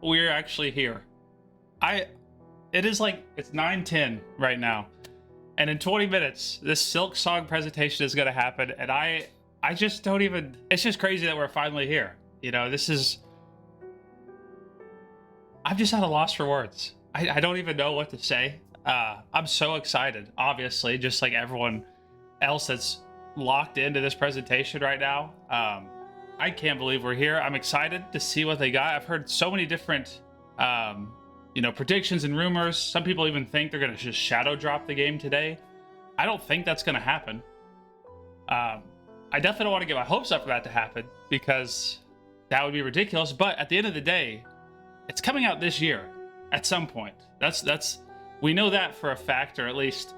we're actually here. It is like, it's 9:10 right now. And in 20 minutes, this Silksong presentation is going to happen. And I just don't even, it's just crazy that we're finally here. You know, I'm just at a loss for words. I don't even know what to say. I'm so excited, obviously, just like everyone else that's locked into this presentation right now. I can't believe we're here. I'm excited to see what they got. I've heard so many different, predictions and rumors. Some people even think they're going to just shadow drop the game today. I don't think that's going to happen. I definitely don't want to get my hopes up for that to happen because that would be ridiculous. But at the end of the day, it's coming out this year at some point. We know that for a fact, or at least,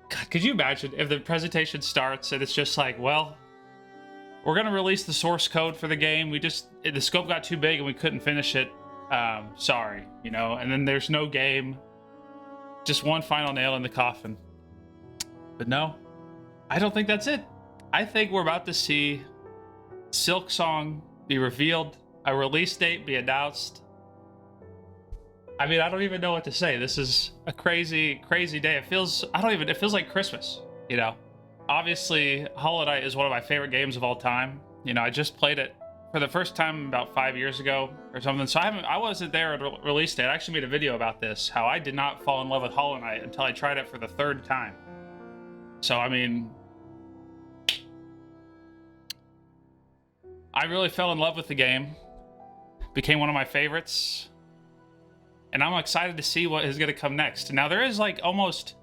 God, could you imagine if the presentation starts and it's just like, well, we're going to release the source code for the game. The scope got too big and we couldn't finish it. Sorry, and then there's no game. Just one final nail in the coffin. But no, I don't think that's it. I think we're about to see Silksong be revealed, a release date be announced. I mean, I don't even know what to say. This is a crazy, crazy day. It feels like Christmas, Obviously, Hollow Knight is one of my favorite games of all time. I just played it for the first time about 5 years ago or something. So I wasn't there at release date. I actually made a video about this, how I did not fall in love with Hollow Knight until I tried it for the third time. So, I mean, I really fell in love with the game. Became one of my favorites. And I'm excited to see what is going to come next. Now, there is like almost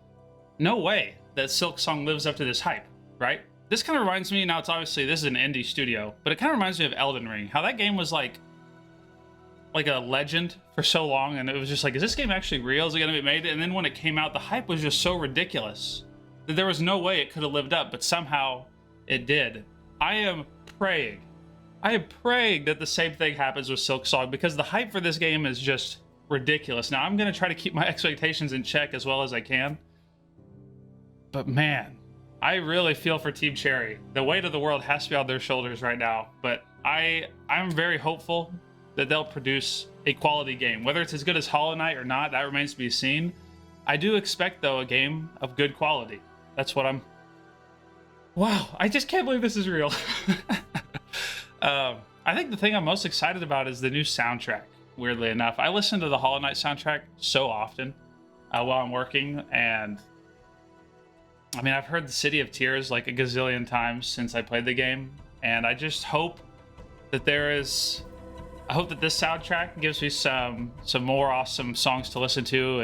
no way that Silksong lives up to this hype, right? This kind of reminds me, now it's obviously, this is an indie studio, but it kind of reminds me of Elden Ring. How that game was like a legend for so long, and it was just like, is this game actually real? Is it going to be made? And then when it came out, the hype was just so ridiculous that there was no way it could have lived up, but somehow it did. I am praying that the same thing happens with Silksong, because the hype for this game is just ridiculous. Now, I'm going to try to keep my expectations in check as well as I can. But man, I really feel for Team Cherry. The weight of the world has to be on their shoulders right now. But I'm very hopeful that they'll produce a quality game. Whether it's as good as Hollow Knight or not, that remains to be seen. I do expect, though, a game of good quality. That's what I'm... Wow, I just can't believe this is real. I think the thing I'm most excited about is the new soundtrack, weirdly enough. I listen to the Hollow Knight soundtrack so often while I'm working, and I mean, I've heard the City of Tears like a gazillion times since I played the game, and I just hope that this soundtrack gives me some more awesome songs to listen to,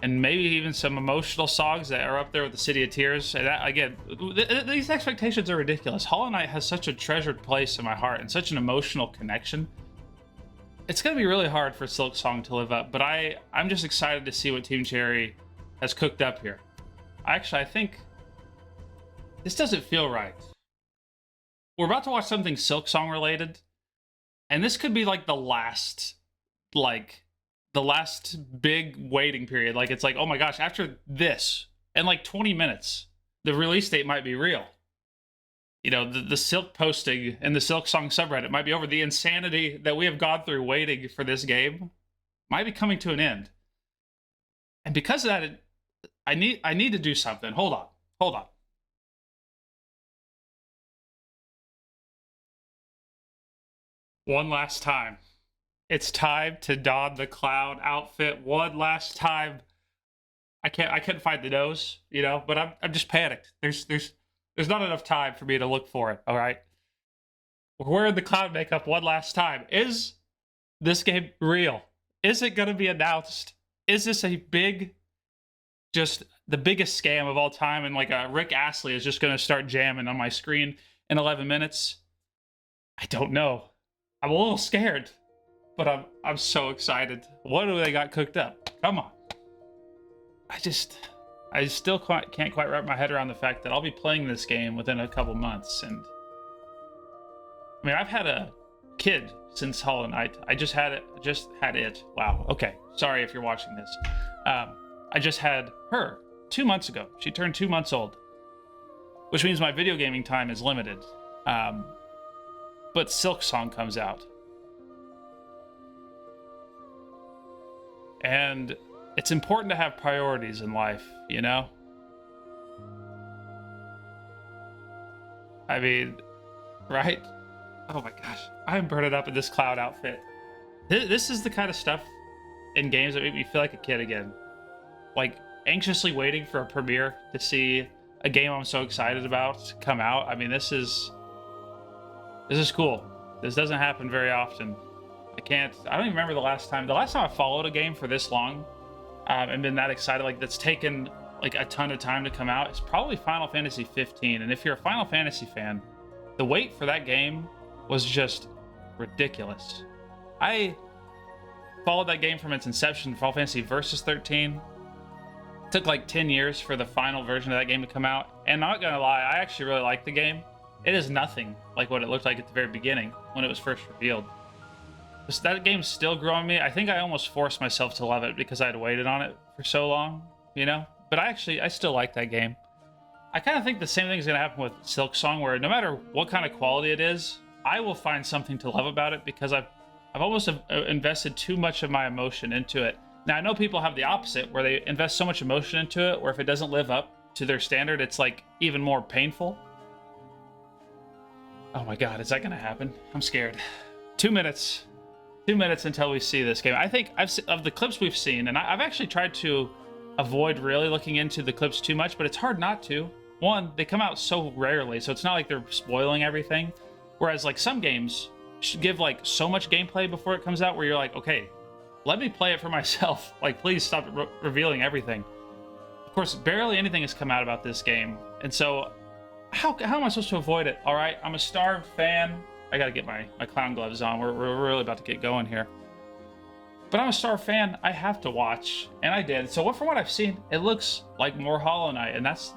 and maybe even some emotional songs that are up there with the City of Tears. And that, again, these expectations are ridiculous. Hollow Knight has such a treasured place in my heart and such an emotional connection. It's going to be really hard for Silksong to live up, but I'm just excited to see what Team Cherry has cooked up here. Actually, I think this doesn't feel right. We're about to watch something Silksong related, and this could be like the last big waiting period. Like, it's like, oh my gosh, after this, in like 20 minutes, the release date might be real. The Silk posting and the Silksong subreddit might be over. The insanity that we have gone through waiting for this game might be coming to an end. And because of that, I need to do something. Hold on. One last time. It's time to don the cloud outfit one last time. I couldn't find the nose, but I'm just panicked. There's not enough time for me to look for it, all right? We're wearing the cloud makeup one last time. Is this game real? Is it going to be announced? Is this just the biggest scam of all time, and like Rick Astley is just going to start jamming on my screen in 11 minutes? I don't know. I'm a little scared, but I'm so excited. What do they got cooked up? Come on. I still can't quite wrap my head around the fact that I'll be playing this game within a couple months. And I mean, I've had a kid since Hollow Knight. I just had it. Wow. Okay. Sorry if you're watching this. I just had her 2 months ago. She turned 2 months old, which means my video gaming time is limited. But Silksong comes out. And it's important to have priorities in life, you know? I mean, right? Oh my gosh, I'm burning up in this cloud outfit. This is the kind of stuff in games that make me feel like a kid again. Like, anxiously waiting for a premiere to see a game I'm so excited about come out. I mean, this is cool. This doesn't happen very often. I don't even remember the last time I followed a game for this long and been that excited, like that's taken like a ton of time to come out. It's probably Final Fantasy 15. And if you're a Final Fantasy fan, the wait for that game was just ridiculous. I followed that game from its inception, Final Fantasy Versus 13. It took like 10 years for the final version of that game to come out. And I'm not gonna lie, I actually really like the game. It is nothing like what it looked like at the very beginning when it was first revealed. That game's still growing me. I think I almost forced myself to love it because I had waited on it for so long, you know? But I still like that game. I kind of think the same thing is going to happen with Silksong, where no matter what kind of quality it is, I will find something to love about it because I've almost invested too much of my emotion into it. Now, I know people have the opposite, where they invest so much emotion into it, where if it doesn't live up to their standard, it's like even more painful. Oh my god, is that going to happen? I'm scared. 2 minutes. 2 minutes until we see this game. I think of the clips we've seen, and I've actually tried to avoid really looking into the clips too much, but it's hard not to. One, they come out so rarely, so it's not like they're spoiling everything. Whereas like some games give like so much gameplay before it comes out where you're like, okay, let me play it for myself. Like, please stop revealing everything. Of course, barely anything has come out about this game, and so how am I supposed to avoid it? All right, I'm a starved fan. I gotta get my clown gloves on. We're really about to get going here. But I'm a Star fan. I have to watch, and I did. So from what I've seen, it looks like more Hollow Knight, and that's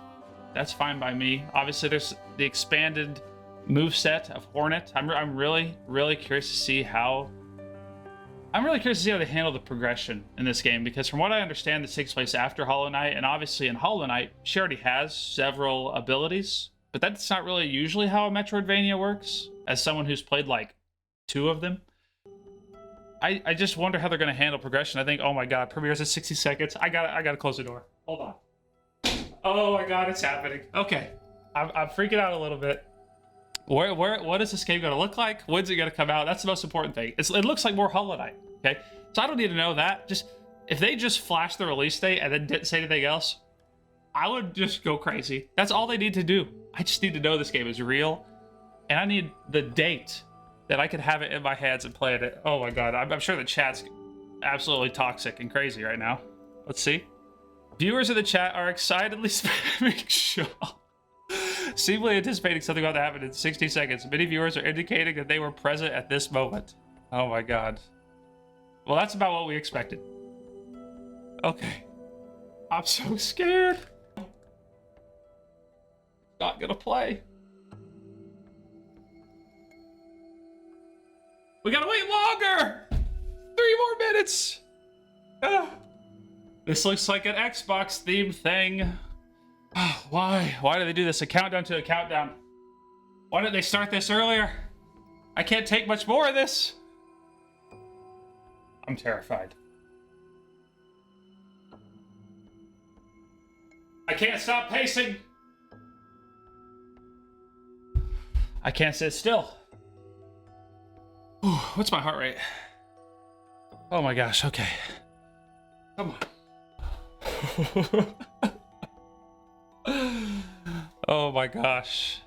fine by me. Obviously, there's the expanded moveset of Hornet. I'm really curious to see how. I'm really curious to see how they handle the progression in this game, because from what I understand, this takes place after Hollow Knight, and obviously in Hollow Knight, she already has several abilities, but that's not really usually how a Metroidvania works. As someone who's played like 2 of them, I just wonder how they're going to handle progression. I think, oh my god, premieres in 60 seconds. I gotta close the door. Hold on. Oh my god, it's happening. Okay, I'm freaking out a little bit. What is this game going to look like? When's it going to come out? That's the most important thing. It looks like more Hollow Knight. Okay, so I don't need to know that. Just if they just flashed the release date and then didn't say anything else, I would just go crazy. That's all they need to do. I just need to know this game is real, and I need the date that I could have it in my hands and play it. Oh my god, I'm sure the chat's absolutely toxic and crazy right now. Let's see. Viewers in the chat are excitedly spamming Shaw, seemingly anticipating something about to happen in 60 seconds. Many viewers are indicating that they were present at this moment. Oh my god. Well, that's about what we expected. Okay. I'm so scared. Not gonna play. We gotta wait longer! 3 more minutes! This looks like an Xbox themed thing. Why? Why do they do this? A countdown to a countdown. Why didn't they start this earlier? I can't take much more of this. I'm terrified. I can't stop pacing. I can't sit still. Ooh, what's my heart rate? Oh my gosh, okay. Come on. Oh my gosh.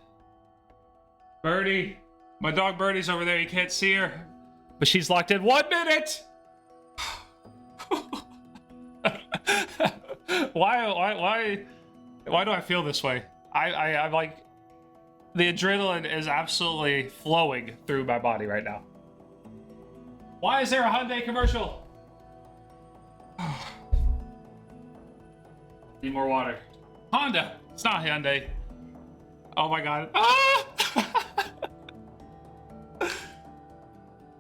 Birdie. My dog Birdie's over there. You can't see her. But she's locked in 1 minute! Why do I feel this way? I'm like... The adrenaline is absolutely flowing through my body right now. Why is there a Hyundai commercial? Need more water. Honda! It's not Hyundai. Oh my god. Ah!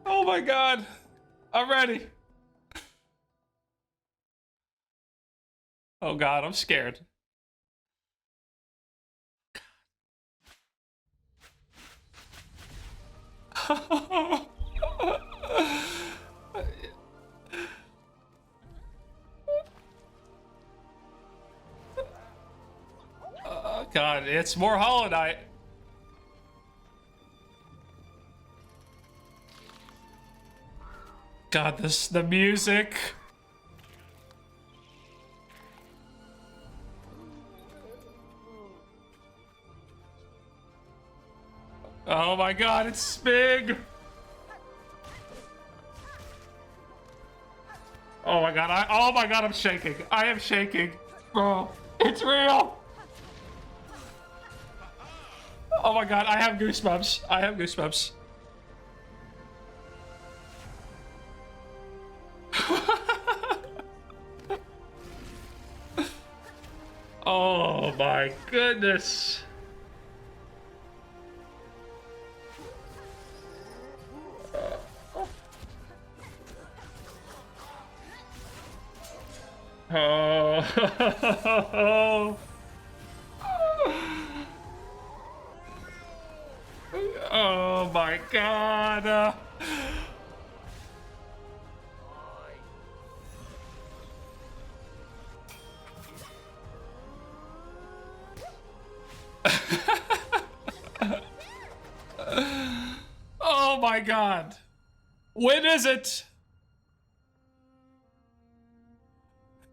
Oh my god. I'm ready. Oh god, I'm scared. God, it's more Hollow Knight. God, the music. Oh my God, it's big. Oh my God, I'm shaking. I am shaking. Bro, it's real. Oh my God, I have goosebumps. I have goosebumps. Oh my goodness. Oh. Oh my God. 'Oh my God. When is it?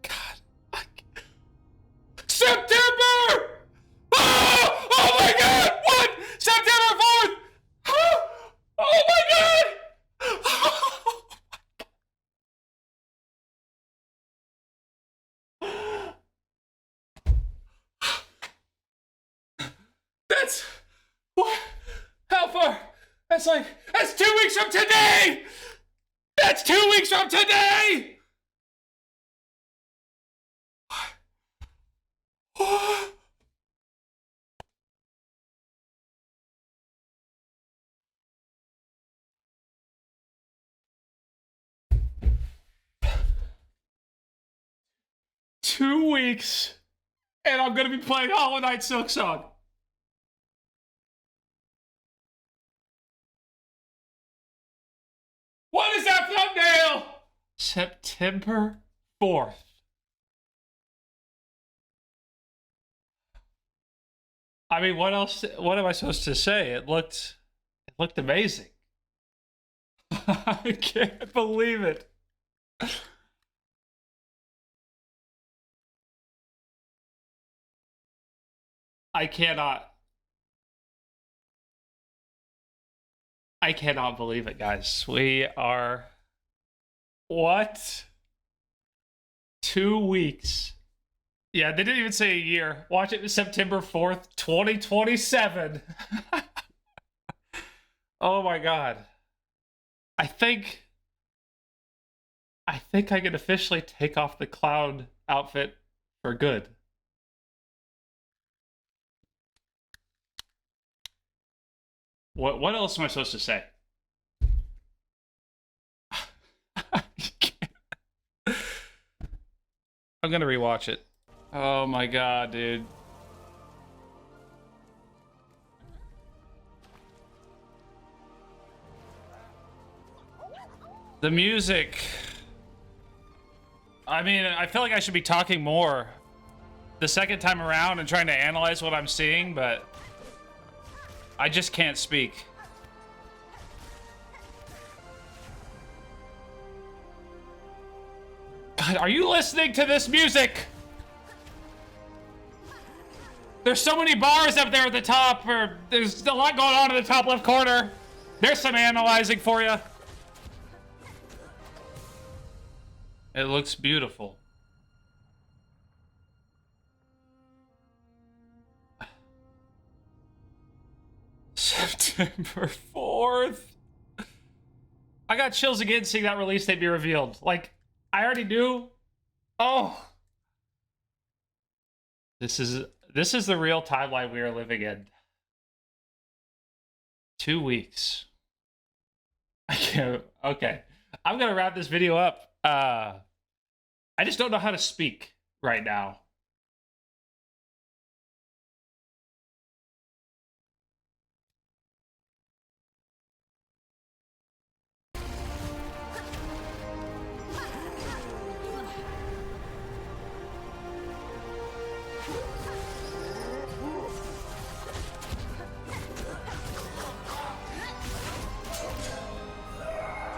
God. September! Oh, oh my God! What? September 4th! Oh my God! That's what? How far? That's 2 weeks from today! That's 2 weeks from today! 2 weeks, and I'm gonna be playing Hollow Knight Silksong. What is that thumbnail? September 4th. I mean, what else? What am I supposed to say? It looked amazing. I can't believe it. I cannot. I cannot believe it, guys. We are what? 2 weeks. Yeah, they didn't even say a year. Watch it September 4th, 2027. Oh my God. I think I can officially take off the cloud outfit for good. What else am I supposed to say? I'm gonna rewatch it. Oh my God, dude. The music. I mean, I feel like I should be talking more the second time around and trying to analyze what I'm seeing, but I just can't speak. God, are you listening to this music? There's so many bars up there at the top, or there's a lot going on in the top left corner. There's some analyzing for you. It looks beautiful. September 4th. I got chills again seeing that release date be revealed. Like, I already knew. Oh. This is the real timeline we are living in. 2 weeks. I can't. Okay. I'm gonna wrap this video up. I just don't know how to speak right now.